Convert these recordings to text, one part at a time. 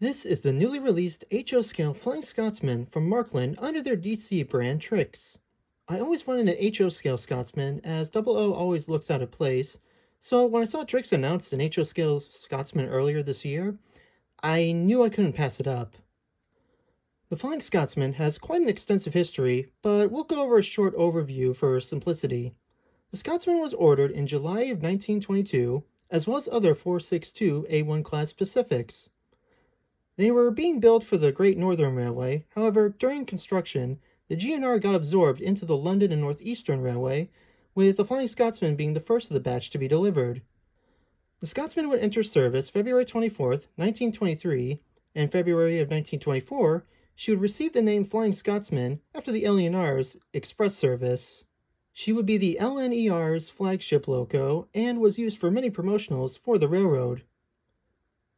This is the newly released HO scale Flying Scotsman from Marklin under their DC brand Trix. I always wanted an HO scale Scotsman, as Double O always looks out of place, so when I saw Trix announced an HO scale Scotsman earlier this year, I knew I couldn't pass it up. The Flying Scotsman has quite an extensive history, but we'll go over a short overview for simplicity. The Scotsman was ordered in July of 1922, as well as other 462 A1 class Pacifics. They were being built for the Great Northern Railway. However, during construction, the GNR got absorbed into the London and North Eastern Railway, with the Flying Scotsman being the first of the batch to be delivered. The Scotsman would enter service February 24th, 1923, and February of 1924, she would receive the name Flying Scotsman after the LNER's express service. She would be the LNER's flagship loco and was used for many promotionals for the railroad.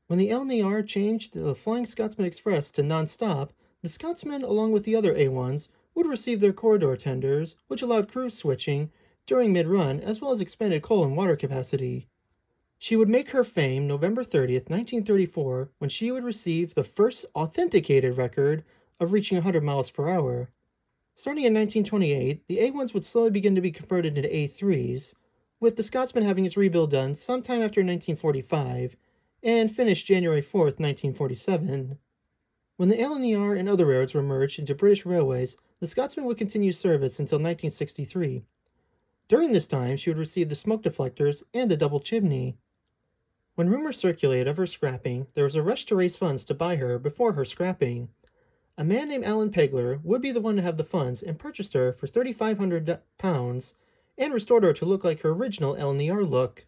When the LNER changed the Flying Scotsman Express to non-stop, the Scotsman, along with the other A1s, would receive their corridor tenders, which allowed cruise switching during mid-run as well as expanded coal and water capacity. She would make her fame November 30th, 1934, when she would receive the first authenticated record of reaching 100 miles per hour. Starting in 1928, the A1s would slowly begin to be converted into A3s, with the Scotsman having its rebuild done sometime after 1945, and finished January 4th, 1947. When the LNER and other railroads were merged into British Railways, the Scotsman would continue service until 1963. During this time, she would receive the smoke deflectors and the double chimney. When rumors circulated of her scrapping, there was a rush to raise funds to buy her before her scrapping. A man named Alan Pegler would be the one to have the funds and purchased her for £3,500 and restored her to look like her original LNER look.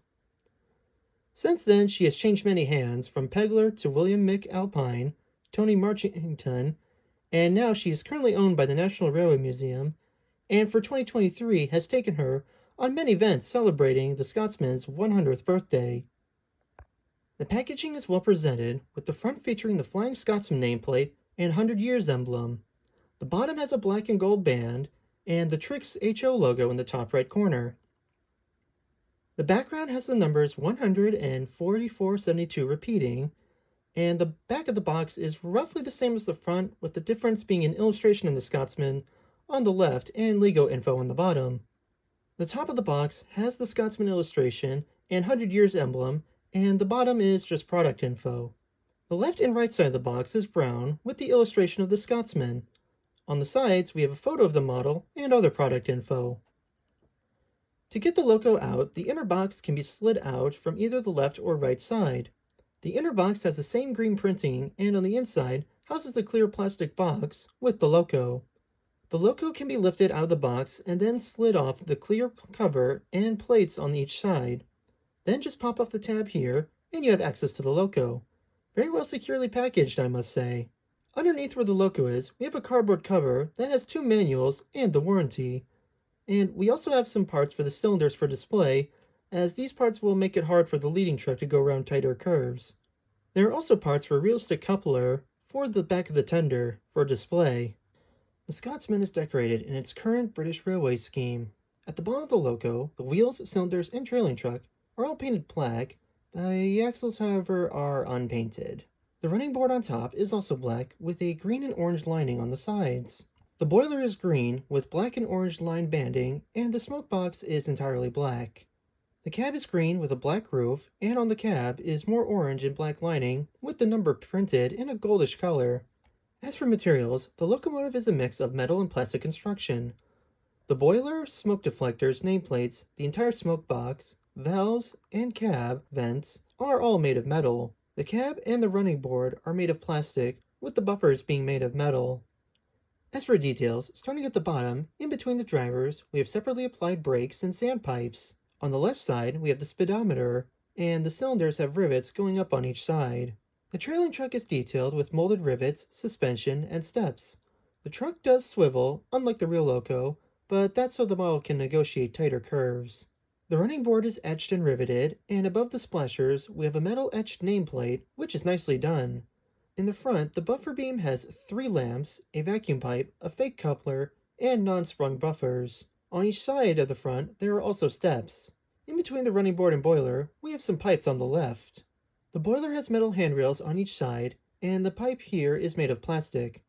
Since then, she has changed many hands, from Pegler to William Mick Alpine, Tony Marchington, and now she is currently owned by the National Railway Museum, and for 2023 has taken her on many events celebrating the Scotsman's 100th birthday. The packaging is well presented, with the front featuring the Flying Scotsman nameplate and 100 Years emblem. The bottom has a black and gold band, and the Trix HO logo in the top right corner. The background has the numbers 100 and 4472 repeating, and the back of the box is roughly the same as the front, with the difference being an illustration of the Scotsman on the left and LEGO info on the bottom. The top of the box has the Scotsman illustration and 100 Years emblem, and the bottom is just product info. The left and right side of the box is brown with the illustration of the Scotsman. On the sides, we have a photo of the model and other product info. To get the loco out, the inner box can be slid out from either the left or right side. The inner box has the same green printing, and on the inside houses the clear plastic box with the loco. The loco can be lifted out of the box and then slid off the clear cover and plates on each side. Then just pop off the tab here, and you have access to the loco. Very well securely packaged, I must say. Underneath where the loco is, we have a cardboard cover that has 2 manuals and the warranty. And we also have some parts for the cylinders for display, as these parts will make it hard for the leading truck to go around tighter curves. There are also parts for a realistic coupler for the back of the tender for display. The Scotsman is decorated in its current British Railway scheme. At the bottom of the loco, the wheels, cylinders, and trailing truck are all painted black. The axles, however, are unpainted. The running board on top is also black, with a green and orange lining on the sides. The boiler is green, with black and orange line banding, and the smoke box is entirely black. The cab is green with a black roof, and on the cab is more orange and black lining, with the number printed in a goldish color. As for materials, the locomotive is a mix of metal and plastic construction. The boiler, smoke deflectors, nameplates, the entire smoke box, valves, and cab vents are all made of metal. The cab and the running board are made of plastic, with the buffers being made of metal. As for details, starting at the bottom, in between the drivers, we have separately applied brakes and sandpipes. On the left side, we have the speedometer, and the cylinders have rivets going up on each side. The trailing truck is detailed with molded rivets, suspension, and steps. The truck does swivel, unlike the real loco, but that's so the model can negotiate tighter curves. The running board is etched and riveted, and above the splashers, we have a metal etched nameplate, which is nicely done. In the front, the buffer beam has 3 lamps, a vacuum pipe, a fake coupler, and non-sprung buffers. On each side of the front, there are also steps. In between the running board and boiler, we have some pipes on the left. The boiler has metal handrails on each side, and the pipe here is made of plastic.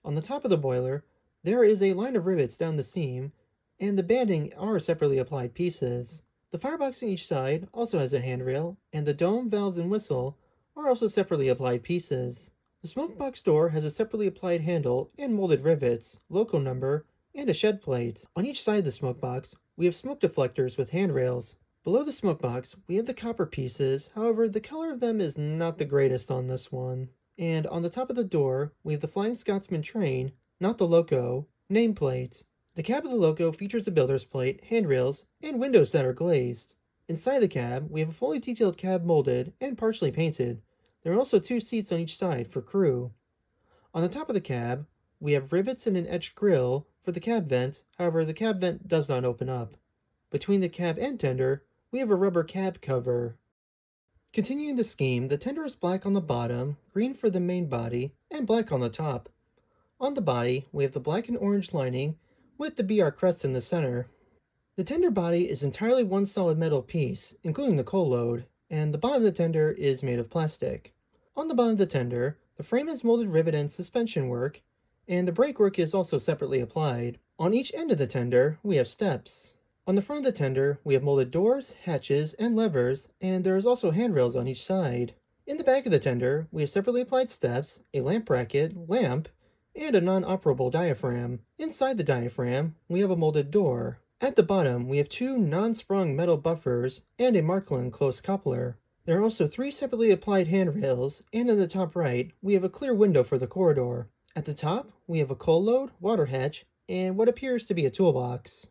On the top of the boiler, there is a line of rivets down the seam, and the banding are separately applied pieces. The firebox on each side also has a handrail, and the dome, valves, and whistle are also separately applied pieces. The smokebox door has a separately applied handle and molded rivets, loco number, and a shed plate. On each side of the smokebox, we have smoke deflectors with handrails. Below the smokebox, we have the copper pieces, however, the color of them is not the greatest on this one. And on the top of the door, we have the Flying Scotsman train, not the loco, nameplate. The cab of the loco features a builder's plate, handrails, and windows that are glazed. Inside the cab, we have a fully detailed cab molded and partially painted. There are also 2 seats on each side for crew. On the top of the cab, we have rivets and an etched grille for the cab vent, however the cab vent does not open up. Between the cab and tender, we have a rubber cab cover. Continuing the scheme, the tender is black on the bottom, green for the main body, and black on the top. On the body, we have the black and orange lining with the BR crest in the center. The tender body is entirely one solid metal piece, including the coal load, and the bottom of the tender is made of plastic. On the bottom of the tender, the frame has molded rivet and suspension work, and the brake work is also separately applied. On each end of the tender, we have steps. On the front of the tender, we have molded doors, hatches, and levers, and there is also handrails on each side. In the back of the tender, we have separately applied steps, a lamp bracket, lamp, and a non-operable diaphragm. Inside the diaphragm, we have a molded door. At the bottom, we have 2 non-sprung metal buffers and a Marklin close coupler. There are also 3 separately applied handrails, and in the top right, we have a clear window for the corridor. At the top, we have a coal load, water hatch, and what appears to be a toolbox.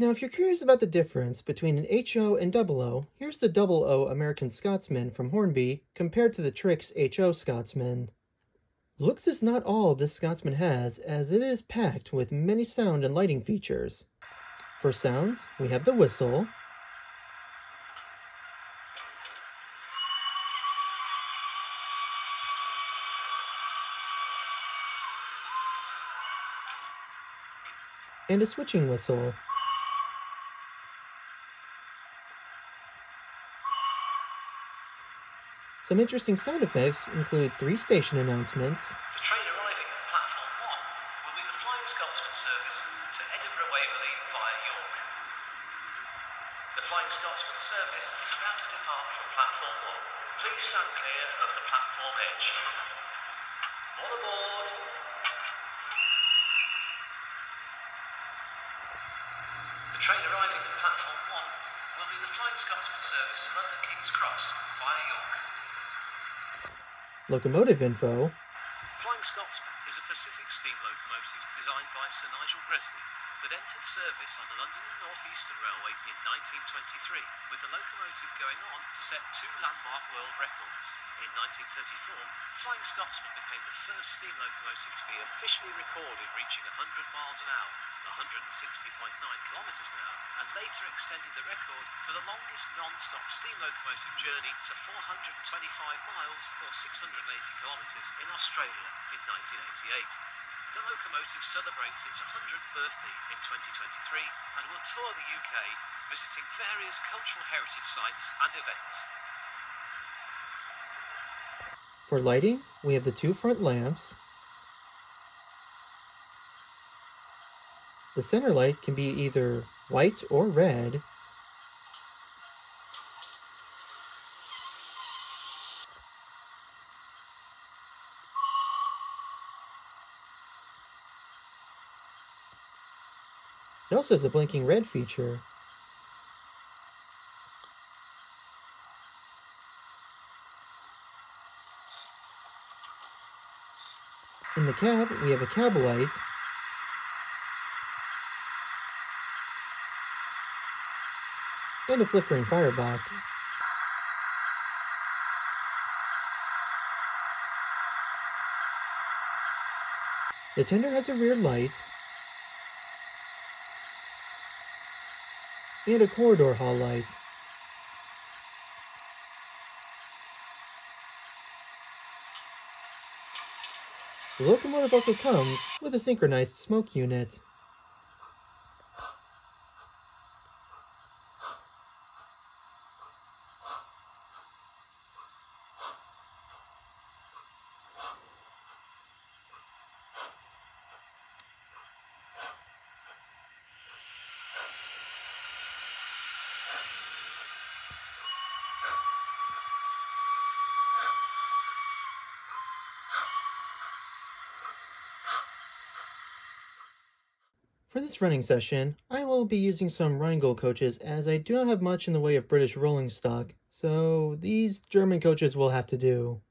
Now, if you're curious about the difference between an HO and 00, here's the 00 American Scotsman from Hornby compared to the Trix HO Scotsman. Looks is not all this Scotsman has, as it is packed with many sound and lighting features. For sounds, we have the whistle, and a switching whistle. Some interesting sound effects include 3 station announcements. The train arriving at platform 1 will be the Flying Scotsman service to Edinburgh Waverley via York. The Flying Scotsman service is about to depart from platform 1. Please stand clear of the platform edge. All aboard! The train arriving at platform 1 will be the Flying Scotsman service to London King's Cross via York. Locomotive info. Flying Scotsman is a Pacific steam locomotive designed by Sir Nigel Gresley that entered service on the London and North Eastern Railway in 1923, with the locomotive going on to set 2 landmark world records. In 1934, Flying Scotsman became the first steam locomotive to be officially recorded reaching 100 miles an hour, 160.9 kilometers an hour, and later extended the record for the longest non-stop steam locomotive journey to 425 miles or 680 kilometers in Australia in 1988. The locomotive celebrates its 100th birthday in 2023 and will tour the UK, visiting various cultural heritage sites and events. For lighting, we have the 2 front lamps. The center light can be either white or red. It also has a blinking red feature. In the cab, we have a cab light, and a flickering firebox. The tender has a rear light, and a corridor hall light. The locomotive also comes with a synchronized smoke unit. For this running session, I will be using some Rheingold coaches as I do not have much in the way of British rolling stock, so these German coaches will have to do.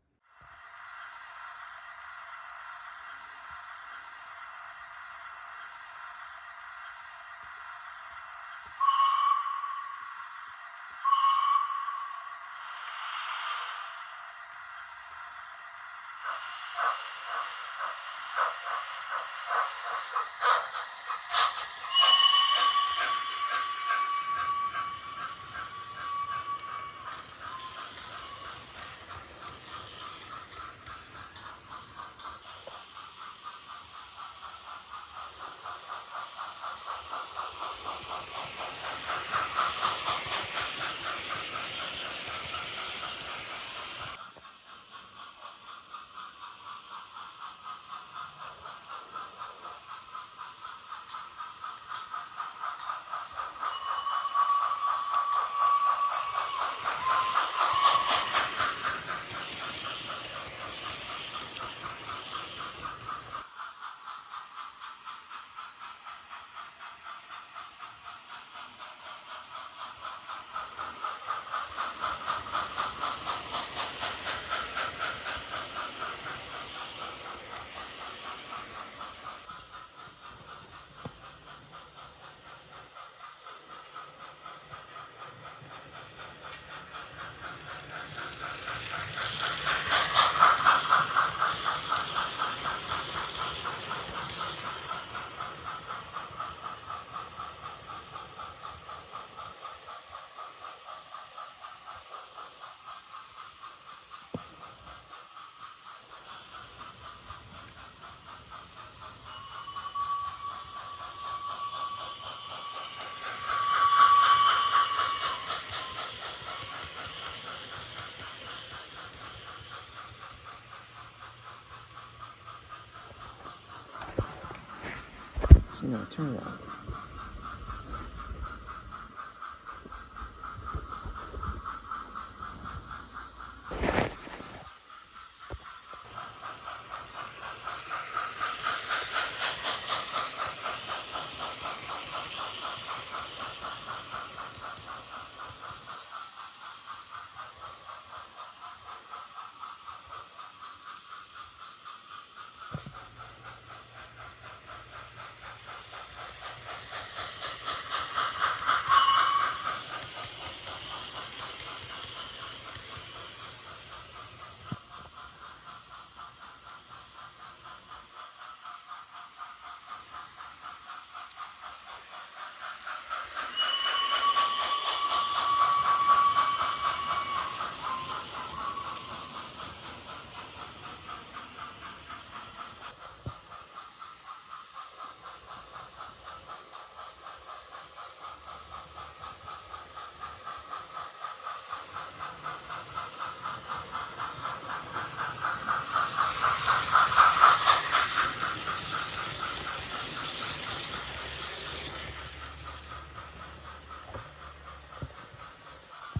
Turn it on.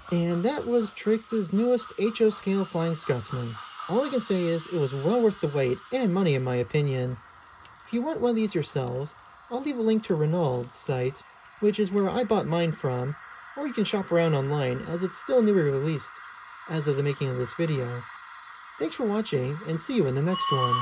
And that was Trix's newest HO scale Flying Scotsman. All I can say is it was well worth the wait and money in my opinion. If you want one of these yourselves, I'll leave a link to Renault's site, which is where I bought mine from, or you can shop around online as it's still newly released as of the making of this video. Thanks for watching, and see you in the next one.